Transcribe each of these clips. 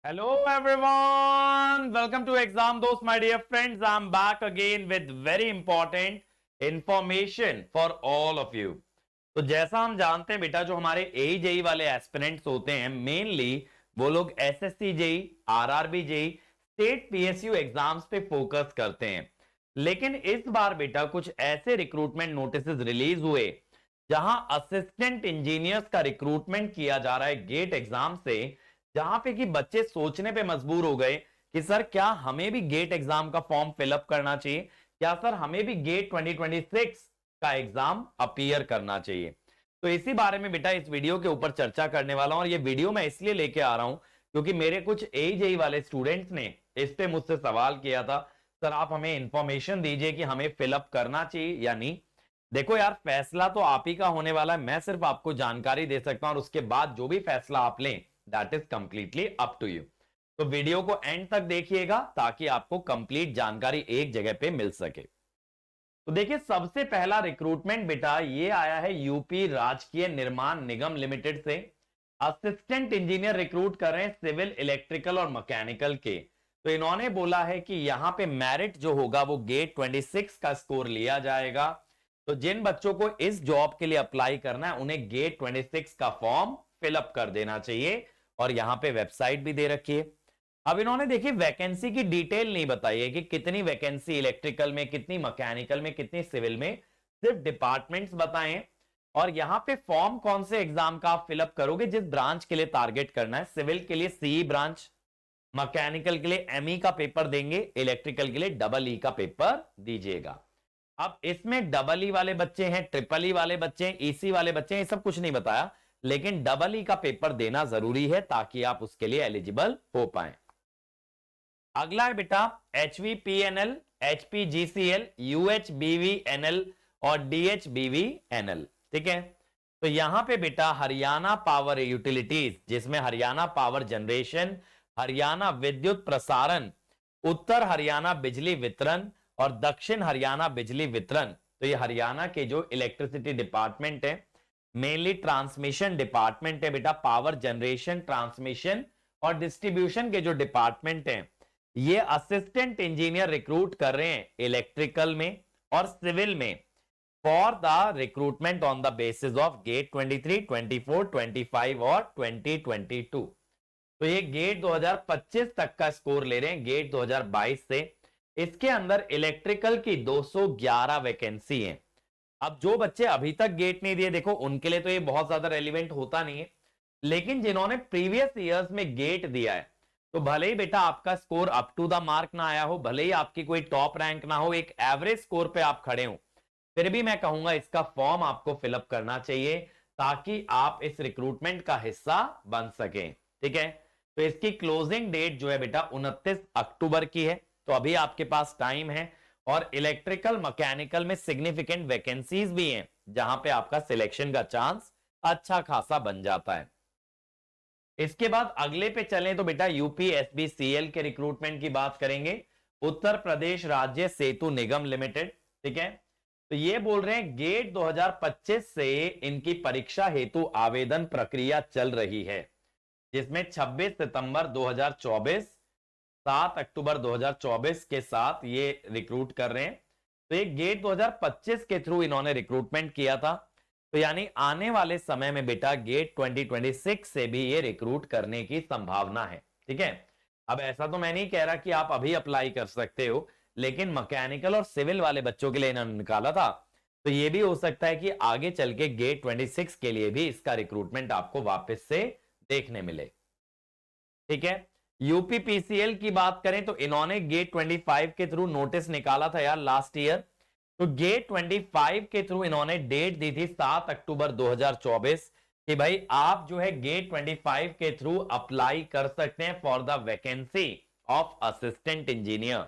Hello everyone, welcome to Exam Dost, my dear friends. I'm back again with very important information for all of you. तो जैसा हम जानते हैं बेटा, जो हमारे AJE वाले एस्पिरेंट्स होते हैं मेनली वो लोग SSC JE, RRB JE, state PSU exams पे फोकस करते हैं। लेकिन इस बार बेटा कुछ ऐसे रिक्रूटमेंट नोटिस रिलीज हुए जहां असिस्टेंट इंजीनियर्स का रिक्रूटमेंट किया जा रहा है गेट एग्जाम से, जहां पे कि बच्चे सोचने पे मजबूर हो गए कि सर क्या हमें भी गेट एग्जाम का फॉर्म फिलअप करना चाहिए, क्या सर हमें भी गेट 2026 का एग्जाम अपीयर करना चाहिए। तो इसी बारे में बेटा इस वीडियो के ऊपर चर्चा करने वाला हूं, और ये वीडियो मैं इसलिए लेके आ रहा हूं क्योंकि मेरे कुछ AJE वाले स्टूडेंट्स ने इस पे मुझसे सवाल किया था, सर आप हमें इंफॉर्मेशन दीजिए कि हमें फिलअप करना चाहिए या नहीं। देखो यार, फैसला तो आप ही का होने वाला है, मैं सिर्फ आपको जानकारी दे सकता हूं और उसके बाद जो भी फैसला आप लें that is completely up to you. तो वीडियो को एंड तक देखिएगा ताकि आपको कंप्लीट जानकारी एक जगह पे मिल सके। तो देखिए, सबसे पहला रिक्रूटमेंट बेटा ये आया है यूपी राजकीय निर्माण निगम लिमिटेड से। असिस्टेंट इंजीनियर रिक्रूट कर रहे हैं सिविल, इलेक्ट्रिकल और मैकेनिकल के। तो इन्होंने बोला है कि यहां पे मेरिट जो होगा वो गेट 26 का स्कोर लिया जाएगा। तो जिन बच्चों को इस जॉब के लिए अप्लाई करना है उन्हें गेट 26 का फॉर्म फिलअप कर देना चाहिए, और यहां पे वेबसाइट भी दे रखी है। अब इन्होंने देखिए वैकेंसी की डिटेल नहीं बताई है कि कितनी वैकेंसी इलेक्ट्रिकल में, कितनी मैकेनिकल में, कितनी सिविल में, सिर्फ डिपार्टमेंट्स बताएं। और यहां पे फॉर्म कौन से एग्जाम का आप फिलअप करोगे, जिस ब्रांच के लिए टारगेट करना है। सिविल के लिए CE ब्रांच, मैकेनिकल के लिए ME का पेपर देंगे, इलेक्ट्रिकल के लिए EE का पेपर दीजिएगा। अब इसमें EE वाले बच्चे हैं, EEE वाले बच्चे हैं, EC वाले बच्चे हैं, ये सब कुछ नहीं बताया, लेकिन EE का पेपर देना जरूरी है ताकि आप उसके लिए एलिजिबल हो पाए। अगला है बेटा HVPNL, HPGCL, UHBVNL और DHBVNL। ठीक है, तो यहां पे बेटा हरियाणा पावर यूटिलिटीज, जिसमें हरियाणा पावर जनरेशन, हरियाणा विद्युत प्रसारण, उत्तर हरियाणा बिजली वितरण और दक्षिण हरियाणा बिजली वितरण। तो ये हरियाणा के जो इलेक्ट्रिसिटी डिपार्टमेंट है, मेनली ट्रांसमिशन डिपार्टमेंट है बेटा। पावर जनरेशन, ट्रांसमिशन और डिस्ट्रीब्यूशन के जो डिपार्टमेंट हैं, ये असिस्टेंट इंजीनियर रिक्रूट कर रहे हैं इलेक्ट्रिकल में और सिविल में, for the recruitment on the basis of GATE 23, 24, 25 और 2022। तो ये गेट 2025 तक का स्कोर ले रहे हैं गेट 2022 से। इसके अंदर इलेक्ट्रिकल की 211 वैकेंसी है। अब जो बच्चे अभी तक गेट नहीं दिए, देखो उनके लिए तो ये बहुत ज्यादा रेलिवेंट होता नहीं है, लेकिन जिन्होंने प्रीवियस ईयर्स में गेट दिया है, तो भले ही बेटा आपका score up to the mark ना आया हो, भले ही आपकी कोई टॉप रैंक ना हो, एक एवरेज स्कोर पे आप खड़े हो, फिर भी मैं कहूंगा इसका फॉर्म आपको फिलअप करना चाहिए ताकि आप इस रिक्रूटमेंट का हिस्सा बन सकें। ठीक है, तो इसकी क्लोजिंग डेट जो है बेटा 29 अक्टूबर की है, तो अभी आपके पास टाइम है। और इलेक्ट्रिकल मैकेनिकल में सिग्निफिकेंट वैकेंसीज भी हैं जहां पे आपका सिलेक्शन का चांस अच्छा खासा बन जाता है। इसके बाद अगले पे चलें तो बेटा UPSBCL के रिक्रूटमेंट की बात करेंगे। उत्तर प्रदेश राज्य सेतु निगम लिमिटेड। ठीक है, तो ये बोल रहे हैं गेट 2025 से इनकी परीक्षा हेतु आवेदन प्रक्रिया चल रही है, जिसमें 26 सितंबर 2024, 7 अक्टूबर 2024 के साथ ये रिक्रूट कर रहे हैं। तो ये गेट 2025 के थ्रू इन्होंने रिक्रूटमेंट किया था, तो यानी आने वाले समय में बेटा गेट 2026 से भी ये रिक्रूट करने की संभावना है। ठीक है, अब ऐसा तो मैं नहीं कह रहा कि आप अभी अप्लाई कर सकते हो, लेकिन मैकेनिकल और सिविल वाले बच्चों के लिए इन्होंने निकाला था, तो ये भी हो सकता है कि आगे चल के गेट 26 के लिए भी इसका रिक्रूटमेंट आपको वापस से देखने मिले। ठीक है, UPPCL की बात करें तो इन्होंने गेट 25 के थ्रू नोटिस निकाला था यार लास्ट ईयर। तो गेट 25 के थ्रू इन्होंने डेट दी थी 7 अक्टूबर 2024 कि भाई आप जो है गेट 25 के थ्रू अप्लाई कर सकते हैं for the vacancy of assistant engineer.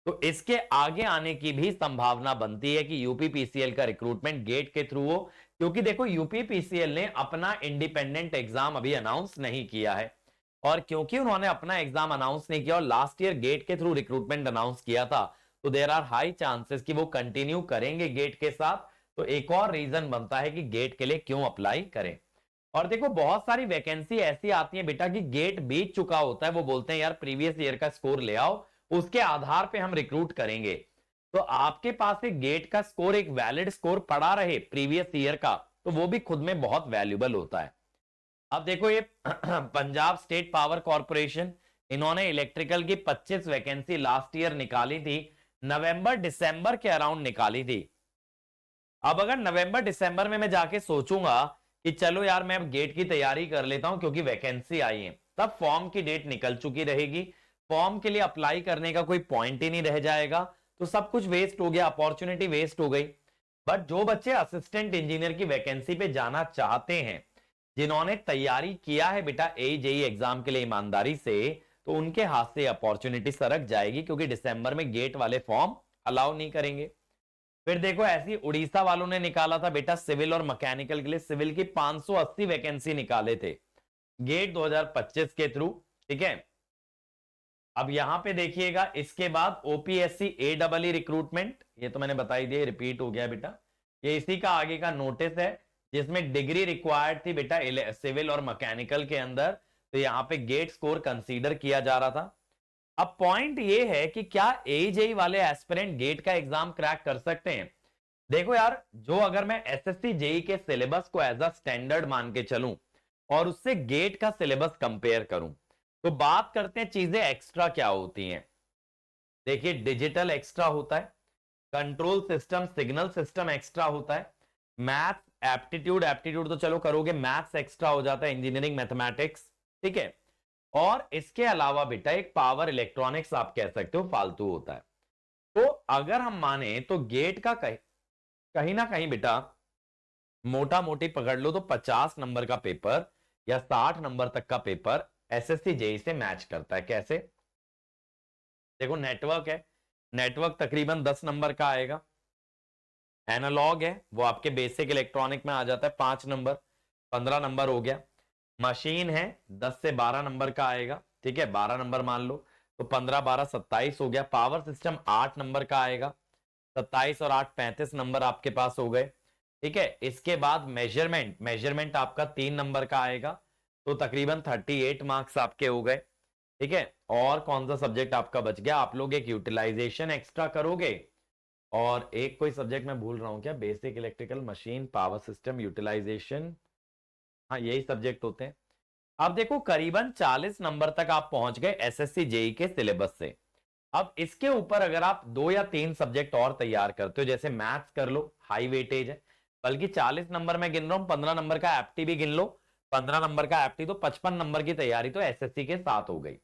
तो इसके आगे आने की भी संभावना बनती है कि UPPCL का रिक्रूटमेंट गेट के थ्रू हो, क्योंकि देखो UPPCL ने अपना इंडिपेंडेंट एग्जाम अभी अनाउंस नहीं किया है, और क्योंकि उन्होंने अपना एग्जाम अनाउंस नहीं किया और लास्ट ईयर गेट के थ्रू रिक्रूटमेंट अनाउंस किया था, तो देयर आर हाई चांसेस कि वो कंटिन्यू करेंगे गेट के साथ। तो एक और रीजन बनता है कि गेट के लिए क्यों अप्लाई करें। और देखो बहुत सारी वैकेंसी ऐसी आती है बेटा कि गेट बीत चुका होता है, वो बोलते हैं यार प्रीवियस ईयर का स्कोर ले आओ, उसके आधार पे हम रिक्रूट करेंगे। तो आपके पास एक गेट का स्कोर, एक वैलिड स्कोर पड़ा रहे प्रीवियस ईयर का, तो वो भी खुद में बहुत वैल्यूबल होता है। अब देखो ये पंजाब स्टेट पावर कॉर्पोरेशन, इन्होंने इलेक्ट्रिकल की 25 वैकेंसी लास्ट ईयर निकाली थी, नवंबर दिसंबर के अराउंड निकाली थी। अब अगर नवंबर दिसंबर में मैं जाके सोचूंगा कि चलो यार मैं अब गेट की तैयारी कर लेता हूं क्योंकि वैकेंसी आई है, तब फॉर्म की डेट निकल चुकी रहेगी, फॉर्म के लिए अप्लाई करने का कोई पॉइंट ही नहीं रह जाएगा, तो सब कुछ वेस्ट हो गया, अपॉर्चुनिटी वेस्ट हो गई। बट जो बच्चे असिस्टेंट इंजीनियर की वैकेंसी पे जाना चाहते हैं, जिन्होंने तैयारी किया है बेटा AJE एग्जाम के लिए ईमानदारी से, तो उनके हाथ से अपॉर्चुनिटी सरक जाएगी क्योंकि दिसंबर में गेट वाले फॉर्म अलाउ नहीं करेंगे। फिर देखो ऐसी उड़ीसा वालों ने निकाला था बेटा सिविल और मैकेनिकल के लिए, सिविल की 580 वैकेंसी निकाले थे गेट 2025 के थ्रू, ठीक है। अब यहां पे देखिएगा इसके बाद OPSC AEE रिक्रूटमेंट, ये तो मैंने बताई दिया, रिपीट हो गया बेटा, ये इसी का आगे का नोटिस है जिसमें डिग्री रिक्वायर्ड थी बेटा सिविल और मैकेनिकल के अंदर, तो यहां पे गेट स्कोर कंसीडर किया जा रहा था। अब पॉइंट ये है कि क्या AJE वाले एस्पिरेंट गेट का एग्जाम क्रैक कर सकते हैं। देखो यार, जो अगर मैं SSC JE के सिलेबस को एज अ स्टैंडर्ड मान के चलूं और उससे गेट का सिलेबस कंपेयर करूं, तो बात करते हैं चीजें एक्स्ट्रा क्या होती हैं। देखिए डिजिटल एक्स्ट्रा होता है, control system signal system extra होता है, मैथ्स एप्टीट्यूड एप्टीट्यूड तो चलो करोगे, मैथ्स एक्स्ट्रा हो जाता है, इंजीनियरिंग मैथमेटिक्स, ठीक है। और इसके अलावा बेटा एक पावर इलेक्ट्रॉनिक्स आप कह सकते हो फालतू होता है। तो अगर हम माने तो गेट का कहीं ना कहीं बेटा मोटा मोटी पकड़ लो तो 50 नंबर का पेपर या 60 नंबर तक का पेपर SSC JE से मैच करता है। कैसे? देखो नेटवर्क है, नेटवर्क तकरीबन 10 नंबर का आएगा, एनालॉग है वो आपके बेसिक इलेक्ट्रॉनिक में आ जाता है 5 नंबर, 15 नंबर हो गया। मशीन है 10 से 12 नंबर का आएगा, ठीक है, 12 नंबर मान लो, तो 15 12 27 हो गया। पावर सिस्टम 8 नंबर का आएगा, 27 और 8 35 नंबर आपके पास हो गए, ठीक है। इसके बाद मेजरमेंट, मेजरमेंट आपका 3 नंबर का आएगा, तो तकरीबन 38 मार्क्स आपके हो गए, ठीक है। और कौन सा सब्जेक्ट आपका बच गया, आप लोग एक यूटिलाइजेशन एक्स्ट्रा करोगे और एक कोई सब्जेक्ट मैं भूल रहा हूं क्या, basic electrical machine power system utilisation, हाँ यही सब्जेक्ट होते हैं। अब देखो करीबन 40 नंबर तक आप पहुंच गए SSC JE के सिलेबस से। अब इसके ऊपर अगर आप 2 या 3 सब्जेक्ट और तैयार करते हो, जैसे मैथ्स कर लो, हाई वेटेज है, बल्कि 40 नंबर में गिन रहा हूं, 15 नंबर का एप्टी भी गिन लो, 15 नंबर का एप्टी, तो 55 नंबर की तैयारी तो SSC के साथ हो गई।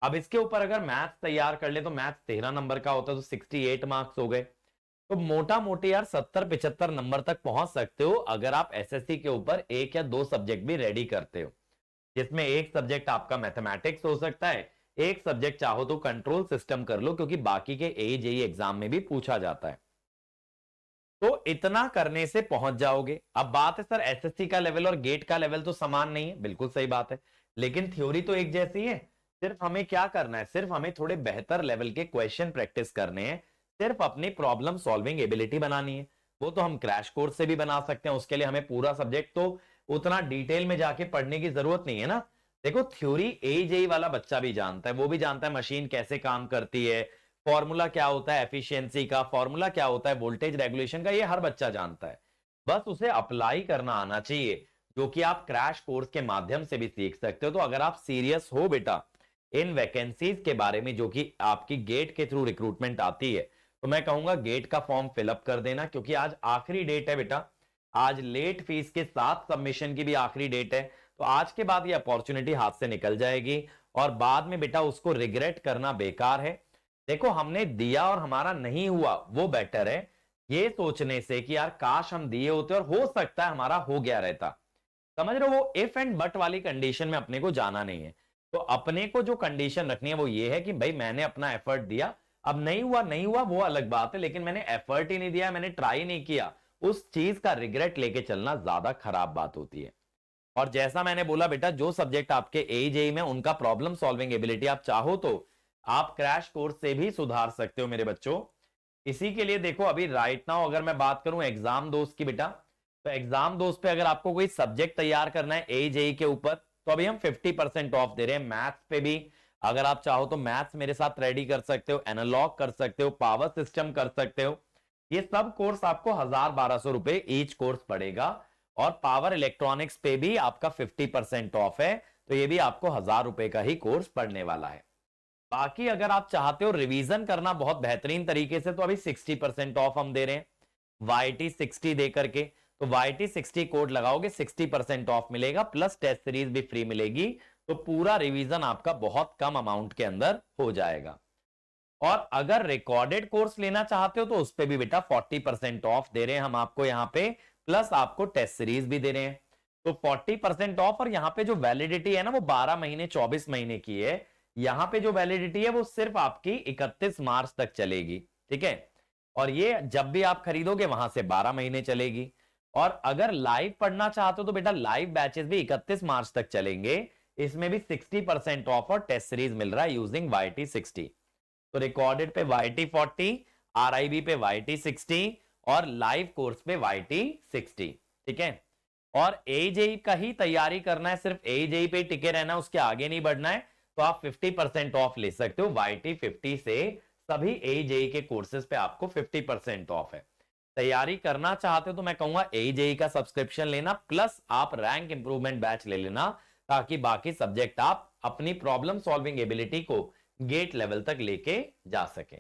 अब इसके ऊपर अगर मैथ्स तैयार कर ले तो मैथ्स 13 नंबर का होता है, तो 68 मार्क्स हो गए। तो मोटा मोटी यार 70-75 नंबर तक पहुंच सकते हो अगर आप SSC के ऊपर 1 या 2 सब्जेक्ट भी रेडी करते हो, जिसमें एक सब्जेक्ट आपका मैथमेटिक्स हो सकता है, एक सब्जेक्ट चाहो तो कंट्रोल सिस्टम कर लो, क्योंकि बाकी के AJE एग्जाम में भी पूछा जाता है। तो इतना करने से पहुंच जाओगे। अब बात है सर SSC का लेवल और गेट का लेवल तो समान नहीं है, बिल्कुल सही बात है, लेकिन थ्योरी तो एक जैसी है। सिर्फ हमें क्या करना है, सिर्फ हमें थोड़े बेहतर लेवल के क्वेश्चन प्रैक्टिस करने हैं, सिर्फ अपनी प्रॉब्लम सॉल्विंग एबिलिटी बनानी है। वो तो हम क्रैश कोर्स से भी बना सकते हैं, उसके लिए हमें पूरा सब्जेक्ट तो उतना डिटेल में जाके पढ़ने की जरूरत नहीं है ना। देखो थ्योरी AJE वाला बच्चा भी जानता है, वो भी जानता है मशीन कैसे काम करती है, फॉर्मूला क्या होता है एफिशिएंसी का, फॉर्मूला क्या होता है वोल्टेज रेगुलेशन का, ये हर बच्चा जानता है, बस उसे अप्लाई करना आना चाहिए, जो कि आप क्रैश कोर्स के माध्यम से भी सीख सकते हो। तो अगर आप सीरियस हो बेटा इन वैकेंसीज के बारे में जो कि आपकी गेट के थ्रू रिक्रूटमेंट आती है, तो मैं कहूंगा गेट का फॉर्म फिलअप कर देना, क्योंकि आज आखिरी डेट है बेटा, आज लेट फीस के साथ सबमिशन की भी आखिरी डेट है। तो आज के बाद ये अपॉर्चुनिटी हाथ से निकल जाएगी और बाद में बेटा उसको रिग्रेट करना बेकार है। देखो हमने दिया और हमारा नहीं हुआ वो बेटर है, ये सोचने से कि यार काश हम दिए होते और हो सकता है हमारा हो गया रहता। समझ रहे हो, वो इफ एंड बट वाली कंडीशन में अपने को जाना नहीं है। तो अपने को जो कंडीशन रखनी है वो ये है कि भाई मैंने अपना एफर्ट दिया, अब नहीं हुआ वो अलग बात है, लेकिन मैंने एफर्ट ही नहीं दिया, मैंने ट्राई नहीं किया, उस चीज का रिग्रेट लेके चलना ज्यादा खराब बात होती है। और जैसा मैंने बोला बेटा, जो सब्जेक्ट आपके AJE में उनका प्रॉब्लम सॉल्विंग एबिलिटी आप चाहो तो आप क्रैश कोर्स से भी सुधार सकते हो मेरे बच्चों। इसी के लिए देखो अभी राइट नाउ अगर मैं बात करूं एग्जाम दोस्त की बेटा, तो एग्जाम दोस्त पे अगर आपको कोई सब्जेक्ट तैयार करना है AJE के ऊपर, तो अभी हम 50% ऑफ दे रहे हैं। मैथ्स पे भी अगर आप चाहो तो मैथ्स मेरे साथ रेडी कर सकते हो, एनालॉग कर सकते हो, पावर सिस्टम कर सकते हो। ये सब कोर्स आपको 1000-1200 रुपए ईच कोर्स पड़ेगा। और पावर इलेक्ट्रॉनिक्स पे भी आपका 50% ऑफ है, तो ये भी आपको 1000 रुपए का ही कोर्स पड़ने वाला है। बाकी अगर आप चाहते हो रिवीजन करना बहुत बेहतरीन तरीके से, तो अभी 60% ऑफ हम दे रहे हैं YT 60 दे करके। तो YT 60 कोड लगाओगे 60% ऑफ मिलेगा, प्लस टेस्ट सीरीज भी फ्री मिलेगी। तो पूरा रिवीजन आपका बहुत कम अमाउंट के अंदर हो जाएगा। और अगर रिकॉर्डेड कोर्स लेना चाहते हो तो उस पे भी बेटा 40% ऑफ दे रहे हैं हम आपको यहाँ पे, प्लस आपको टेस्ट सीरीज भी दे रहे हैं। तो 40% ऑफ, और यहाँ पे जो वैलिडिटी है ना वो 12 महीने 24 महीने की है। यहाँ पे जो वैलिडिटी है वो सिर्फ आपकी 31 मार्च तक चलेगी, ठीक है। और ये जब भी आप खरीदोगे वहां से 12 महीने चलेगी। और अगर लाइव पढ़ना चाहते हो तो बेटा लाइव बैचेस भी 31 मार्च तक चलेंगे। इसमें भी 60% ऑफ और टेस्ट सीरीज मिल रहा है यूजिंग YT 60। तो रिकॉर्डेड पे YT 40, RIB पे YT 60 और लाइव कोर्स पे YT 60, ठीक है। और AJE का ही तैयारी करना है, सिर्फ AJE पे टिके रहना, उसके आगे नहीं बढ़ना है, तो आप 50% ऑफ ले सकते हो। YT 50 से सभी AJE के कोर्सेज पे आपको 50% ऑफ है। तैयारी करना चाहते हो तो मैं कहूंगा AJE का सब्सक्रिप्शन लेना, प्लस आप रैंक इंप्रूवमेंट बैच ले लेना, ताकि बाकी सब्जेक्ट आप अपनी प्रॉब्लम सॉल्विंग एबिलिटी को गेट लेवल तक लेके जा सके।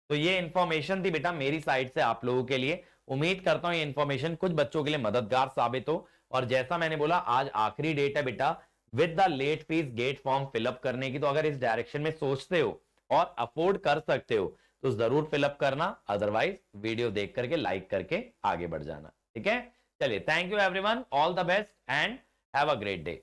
तो ये इंफॉर्मेशन थी बेटा मेरी साइड से आप लोगों के लिए। उम्मीद करता हूं ये इंफॉर्मेशन कुछ बच्चों के लिए मददगार साबित हो। और जैसा मैंने बोला आज आखिरी डेट है बेटा with the late fee GATE form fill up करने की। तो अगर इस डायरेक्शन में सोचते हो और अफोर्ड कर सकते हो तो जरूर फिलअप करना, अदरवाइज वीडियो देख करके लाइक करके आगे बढ़ जाना, ठीक है। चलिए, thank you everyone, all the best and have a great day.